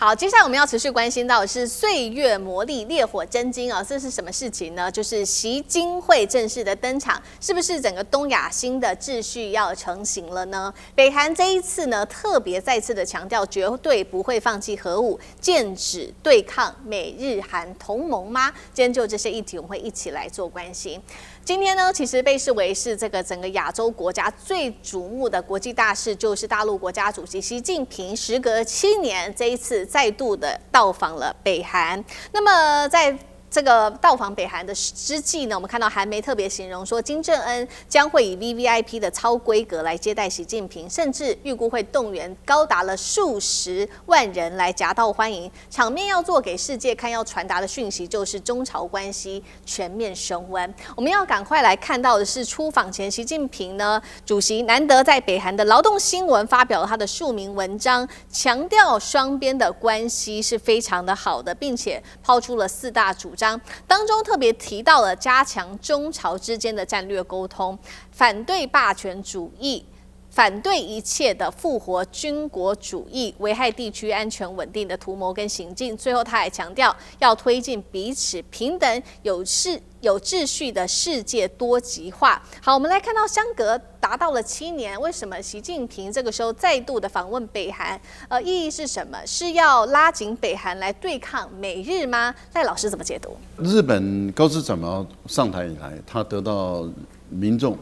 好，接下來我們要持續關心到的是歲月磨礪，烈火真金啊，這是什麼事情呢？就是習經會正式的登場，是不是整個東亞新的秩序要成型了呢？北韓這一次呢，特別再次的強調，絕對不會放棄核武，劍指對抗美日韓同盟嗎？今天就這些議題，我們會一起來做關心。今天呢，其實被視為是這個整個亞洲國家最矚目的國際大事，就是大陸國家主席習近平時隔7年，這一次再度的到訪了北韓。那麼在這個到訪北韓的之際呢，我們看到韓媒特別形容說，金正恩將會以 VVIP 的超規格來接待習近平，甚至預估會動員高達了數十萬人來夾道歡迎，場面要做給世界看，要傳達的訊息就是中朝關係全面升溫。我們要趕快來看到的是，出訪前習近平呢，主席難得在北韓的勞動新聞發表了他的署名文章，強調雙邊的關係是非常的好的，並且拋出了4大主張。當中特別提到了加強中朝之間的戰略溝通，反對霸權主義，反對一切的復活軍國主義，危害地區安全穩定的圖謀跟行徑。最後，他還強調要推進彼此平等、有秩序的世界多極化。好，我們來看到相隔達到了7年，為什麼習近平這個時候再度的訪問北韓？意義是什麼？是要拉緊北韓來對抗美日嗎？賴老師怎麼解讀？日本高市早苗上台以來，他得到民眾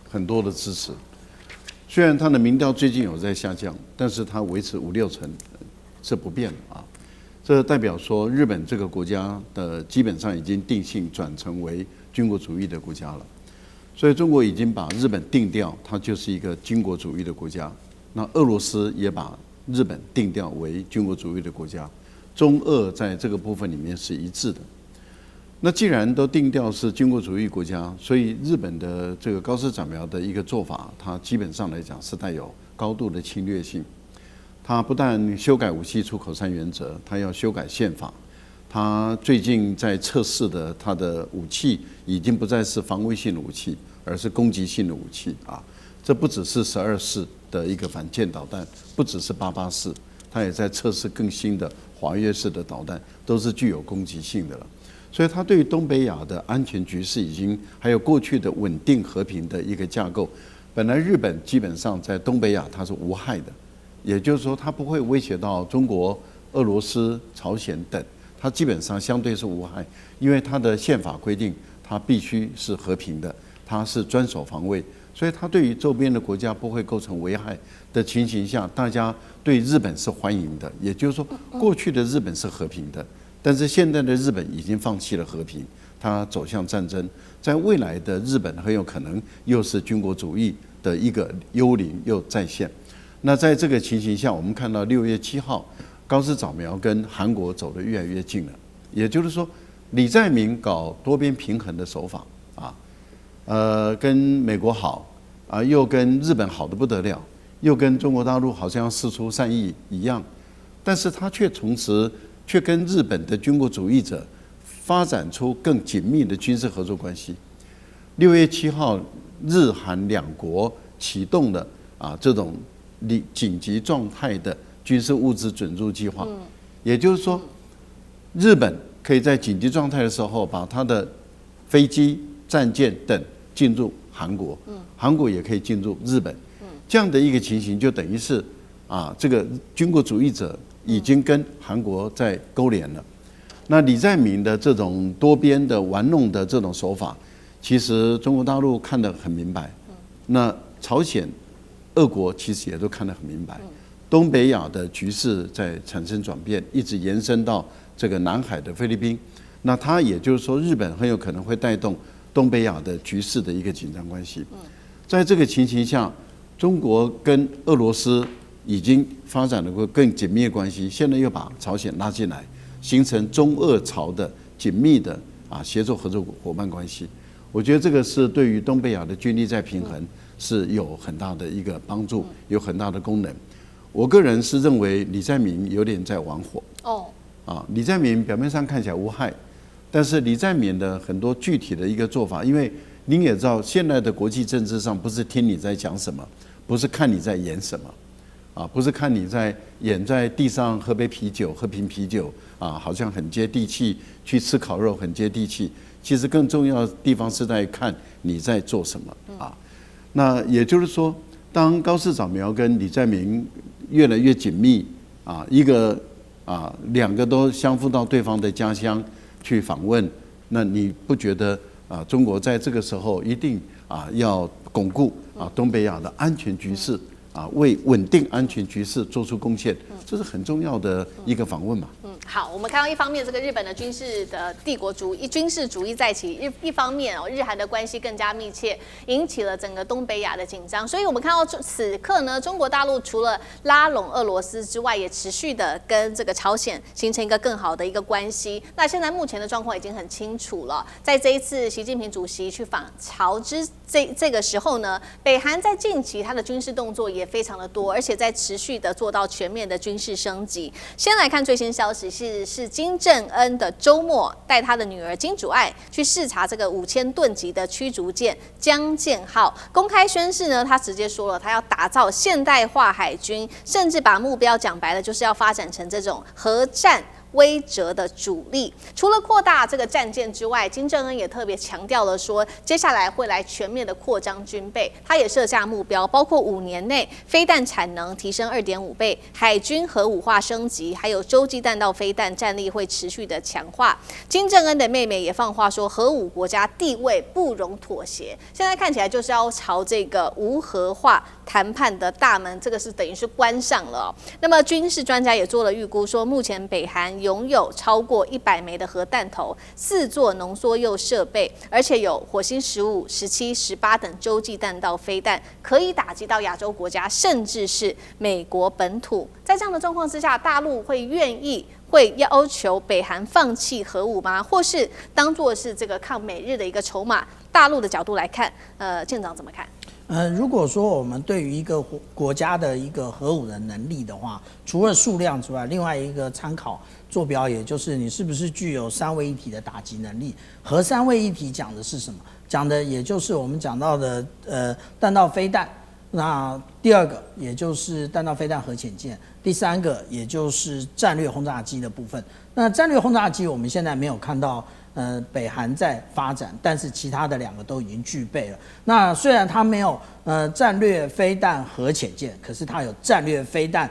很多的支持。雖然他的民調最近有在下降，但是他維持5-6成是不變的啊。這代表說，日本這個國家的基本上已經定性轉成為軍國主義的國家了。所以中國已經把日本定調，它就是一個軍國主義的國家。那俄羅斯也把日本定調為軍國主義的國家，中俄在這個部分裡面是一致的。那既然都定調是軍國主義國家，所以日本的這個高市早苗的一個做法，它基本上來講是帶有高度的侵略性。它不但修改武器出口3原則，它要修改憲法。它最近在測試的它的武器，已經不再是防衛性的武器，而是攻擊性的武器啊。這不只是12式的一個反艦導彈，不只是88式，它也在測試更新的滑躍式的導彈，都是具有攻擊性的了。所以它對於東北亞的安全局勢已經還有過去的穩定和平的一個架構，本來日本基本上在東北亞它是無害的，也就是說它不會威脅到中國、俄羅斯、朝鮮等，它基本上相對是無害，因為它的憲法規定它必須是和平的，它是專守防衛，所以它對於周邊的國家不會構成危害的情形下，大家對日本是歡迎的，也就是說過去的日本是和平的。但是現在的日本已經放棄了和平，它走向戰爭。在未來的日本很有可能又是軍國主義的一個幽靈又再現。那在這個情形下，我們看到6月7號，高市早苗跟韓國走得越來越近了。也就是說，李在明搞多邊平衡的手法跟美國好又跟日本好得不得了，又跟中國大陸好像要釋出善意一樣，但是他卻跟日本的軍國主義者發展出更緊密的軍事合作關係。6月7號，日韓兩國啟動了這種緊急狀態的軍事物資准入計劃，也就是說，日本可以在緊急狀態的時候把他的飛機、戰艦等進入韓國，韓國也可以進入日本，這樣的一個情形就等於是這個軍國主義者已經跟韓國在勾連了。那李在明的這種多邊的玩弄的這種手法，其實中國大陸看得很明白，那朝鮮、俄國其實也都看得很明白。東北亞的局勢在產生轉變，一直延伸到這個南海的菲律賓。那它也就是說，日本很有可能會帶動東北亞的局勢的一個緊張關係。在這個情形下，中國跟俄羅斯已經發展了個更緊密的關係，現在又把朝鮮拉進來，形成中俄朝的緊密的協作合作夥伴關係。我覺得這個是對於東北亞的軍力再平衡是有很大的一個幫助，有很大的功能。我個人是認為李在明有點在玩火。李在明表面上看起來無害，但是李在明的很多具體的一個做法，因為您也知道，現在的國際政治上不是聽你在講什麼，不是看你在演什麼。啊，不是看你演在地上喝杯啤酒、喝瓶啤酒啊，好像很接地氣，去吃烤肉很接地氣。其實更重要的地方是在看你在做什麼啊。那也就是說，當高市早苗跟李在明越來越緊密啊，兩個都相赴到對方的家鄉去訪問，那你不覺得啊，中國在這個時候一定要鞏固東北亞的安全局勢啊，為穩定安全局勢做出貢獻，這是很重要的一個訪問嘛。好，我們看到一方面這個日本的軍事的帝國主義、軍事主義再起，一方面日韓的關係更加密切，引起了整個東北亞的緊張。所以我們看到此刻呢，中國大陸除了拉攏俄羅斯之外，也持續的跟這個朝鮮形成一個更好的一個關係。那現在目前的狀況已經很清楚了，在這一次習近平主席去訪朝這個時候呢，北韓在近期它的軍事動作也非常的多，而且在持續的做到全面的軍事升級。先來看最新消息。是金正恩的周末帶他的女兒金主愛去視察這個5000噸級的驅逐艦江建號，公開宣示呢，他直接說了，他要打造現代化海軍，甚至把目標講白了，就是要發展成這種核戰威懾的主力。除了擴大這個戰艦之外，金正恩也特別強調了說，接下來會來全面的擴張軍備。他也設下目標，包括5年內飛彈產能提升2.5倍，海軍核武化升級，還有洲際彈道飛彈戰力會持續的強化。金正恩的妹妹也放話說，核武國家地位不容妥協。現在看起來就是要朝這個無核化談判的大門，這個是等於是關上了。那麼軍事專家也做了預估，說目前北韓擁有超過100枚的核彈頭，4座濃縮鈾設備，而且有火星15、17、18等洲際彈道飛彈，可以打擊到亞洲國家，甚至是美國本土。在這樣的狀況之下，大陸會要求北韓放棄核武嗎？或是當作是這個抗美日的一個籌碼？大陸的角度來看，艦長怎麼看？如果說我們對於一個國家的一個核武的能力的話，除了數量之外，另外一個參考坐標，也就是你是不是具有3位一體的打擊能力。核3位一體講的是什麼？講的也就是我們講到的彈道飛彈。那第2個也就是彈道飛彈核潛艦，第3個也就是戰略轟炸機的部分。那戰略轟炸機我們現在沒有看到北韓在發展，但是其他的2個都已經具備了。那雖然它沒有戰略飛彈核潛艦，可是它有戰略飛彈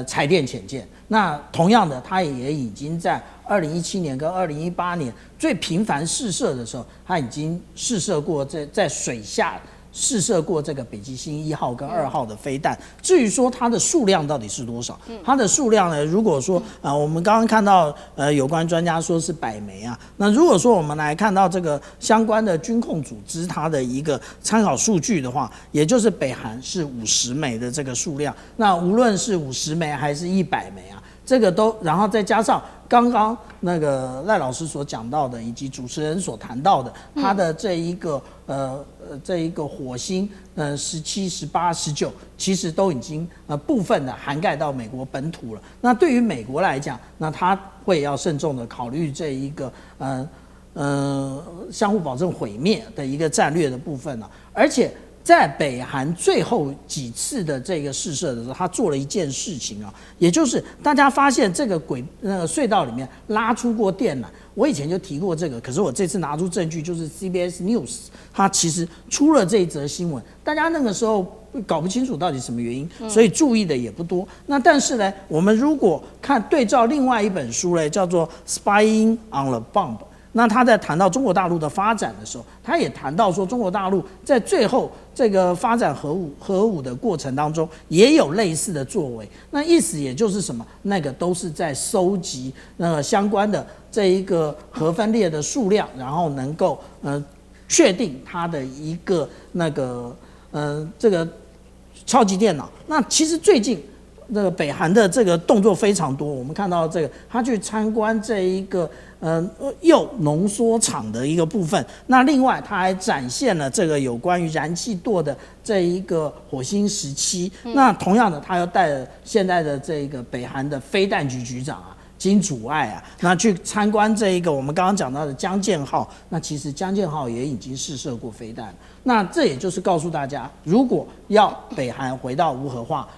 柴電潛艦。那同樣的，它也已經在2017年跟2018年最頻繁試射的時候，它已經試射過在水下試射過這個北極星1號跟2號的飛彈。至於說它的數量到底是多少，它的數量呢？如果說我們剛剛看到有關專家說是100枚啊，那如果說我們來看到這個相關的軍控組織它的一個參考數據的話，也就是北韓是50枚的這個數量，那無論是50枚還是100枚啊，這個都，然後再加上剛剛那個賴老師所講到的，以及主持人所談到的，它的這一個火星17、18、19，其實都已經部分的涵蓋到美国本土了。那對於美國來講，那他會要慎重的考慮這一個相互保證毀滅的一個戰略的部分了，而且。在北韓最後幾次的這個試射的時候，他做了一件事情啊，也就是大家發現這個隧道裡面拉出過電纜。我以前就提過這個，可是我這次拿出證據，就是 CBS News 它其實出了這一則新聞，大家那個時候搞不清楚到底什麼原因，所以注意的也不多。那但是呢，我們如果看對照另外一本書呢，叫做 Spying on the Bomb。那他在談到中國大陸的發展的時候，他也談到說，中國大陸在最後這個發展核武的過程當中，也有類似的作為。那意思也就是什麼？那個都是在收集相關的這一個核分裂的數量，然後能夠確定它的一個這個超級電腦。那其實最近這個北韓的這個動作非常多，我們看到這個他去參觀這一個鈾濃縮廠的一個部分。那另外他還展現了這個有關於燃氣舵的這一個火星17。那同樣的，他又帶了現在的這個北韓的飛彈局局長啊金主愛啊，那去參觀這一個我們剛剛講到的江建號。那其實江建號也已經試射過飛彈。那這也就是告訴大家，如果要北韓回到無核化，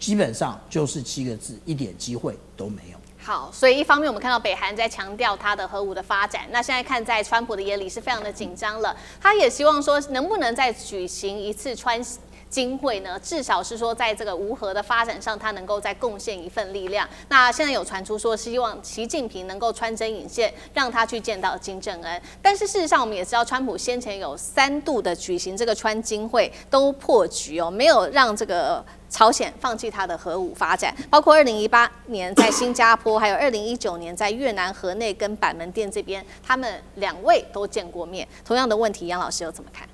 基本上就是7個字，一點機會都沒有。好，所以一方面我們看到北韓在強調它的核武的發展，那現在看在川普的眼裡是非常的緊張了，他也希望說能不能再舉行一次川金會呢？至少是說在這個無核的發展上，他能夠再貢獻一份力量。那現在有傳出說，希望習近平能夠穿針引線，讓他去見到金正恩。但是事實上，我們也知道，川普先前有3度的舉行這個川金會都破局哦，沒有讓這個朝鮮放棄它的核武發展，包括2018年在新加坡，還有2019年在越南河內跟板門店這邊，他們2位都見過面。同樣的問題，楊老師又怎麼看？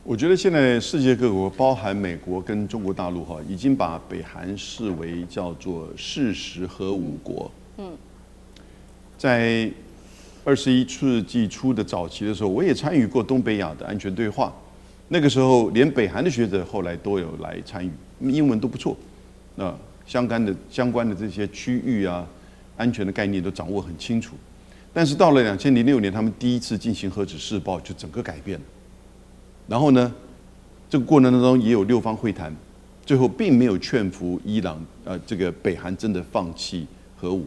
我覺得現在世界各國，包含美國跟中國大陸哈，已經把北韓視為叫做事實核武國。在21世紀初的早期的時候，我也參與過東北亞的安全對話。那個時候，連北韓的學者後來都有來參與，英文都不錯。相關的這些區域啊，安全的概念都掌握很清楚。但是到了2006年，他們第一次進行核子試爆，就整個改變了。然後呢，這個過程當中也有6方會談，最後並沒有勸服伊朗，這個北韓真的放棄核武，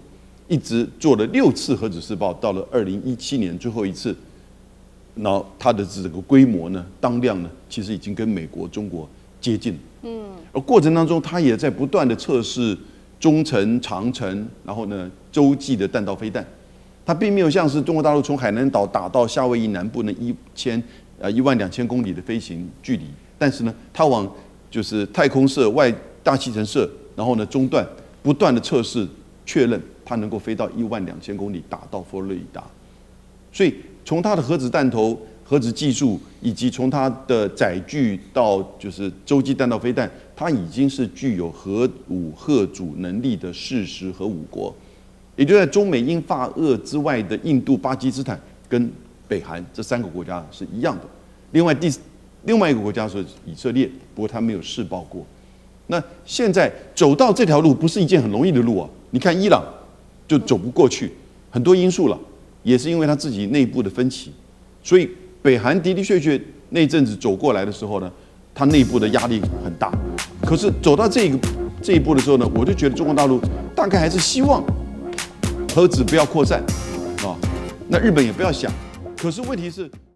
一直做了6次核子試爆，到了2017年最後一次，然後它的這個規模呢、當量呢，其實已經跟美國、中國接近了。而過程當中，它也在不斷的測試中程、長程，然後呢洲際的彈道飛彈，它並沒有像是中國大陸從海南島打到夏威夷南部那12000公里的飛行距離，但是呢，它往就是太空射、外大气层射，然後呢中段不断的測試確認它能夠飛到12000公里，打到佛羅里達。所以從它的核子彈頭、核子技術，以及從它的載具到就是洲際彈道飛彈，它已經是具有核武嚇阻能力的事實核武國。也就在中美英法俄之外的印度、巴基斯坦跟北韓這3個國家是一樣的。另外一個國家是以色列，不過他沒有試爆過。那現在走到這條路不是一件很容易的路啊！你看伊朗就走不過去，很多因素了，也是因為他自己內部的分歧。所以北韓的確那陣子走過來的時候呢，他內部的壓力很大。可是走到這一步的時候呢，我就覺得中國大陸大概還是希望核子不要擴散啊，那日本也不要想。可是問題是。